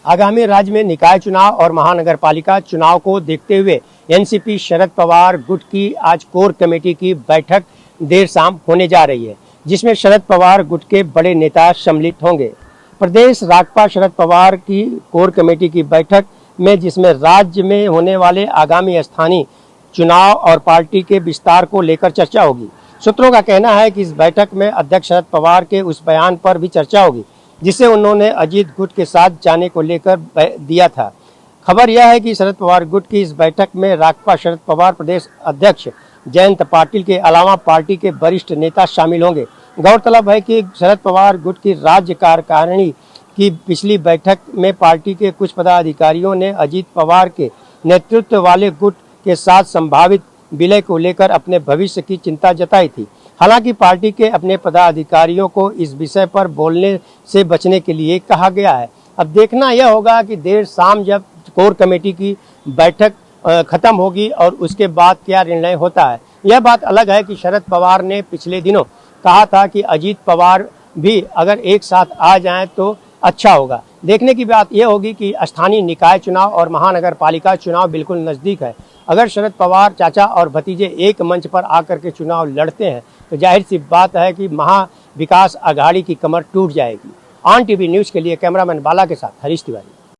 आगामी राज्य में निकाय चुनाव और महानगर पालिका चुनाव को देखते हुए एनसीपी शरद पवार गुट की आज कोर कमेटी की बैठक देर शाम होने जा रही है, जिसमें शरद पवार गुट के बड़े नेता सम्मिलित होंगे। प्रदेश राजपा शरद पवार की कोर कमेटी की बैठक में जिसमें राज्य में होने वाले आगामी स्थानीय चुनाव और पार्टी के विस्तार को लेकर चर्चा होगी। सूत्रों का कहना है कि इस बैठक में अध्यक्ष शरद पवार के उस बयान पर भी चर्चा होगी जिसे उन्होंने अजीत गुट के साथ जाने को लेकर दिया था। खबर यह है कि शरद पवार गुट की इस बैठक में राजपा शरद पवार प्रदेश अध्यक्ष जयंत पाटिल के अलावा पार्टी के वरिष्ठ नेता शामिल होंगे। गौरतलब है कि शरद पवार गुट की राज्य कार्यकारिणी की पिछली बैठक में पार्टी के कुछ पदाधिकारियों ने अजीत पवार के नेतृत्व वाले गुट के साथ संभावित विलय को लेकर अपने भविष्य की चिंता जताई थी। हालांकि पार्टी के अपने पदाधिकारियों को इस विषय पर बोलने से बचने के लिए कहा गया है। अब देखना यह होगा कि देर शाम जब कोर कमेटी की बैठक खत्म होगी और उसके बाद क्या निर्णय होता है। यह बात अलग है कि शरद पवार ने पिछले दिनों कहा था कि अजीत पवार भी अगर एक साथ आ जाएं तो अच्छा होगा। देखने की बात यह होगी कि स्थानीय निकाय चुनाव और महानगर पालिका चुनाव बिल्कुल नज़दीक है। अगर शरद पवार चाचा और भतीजे एक मंच पर आकर के चुनाव लड़ते हैं तो जाहिर सी बात है कि महा विकास अघाड़ी की कमर टूट जाएगी। ऑन टीवी न्यूज़ के लिए कैमरामैन बाला के साथ हरीश तिवारी।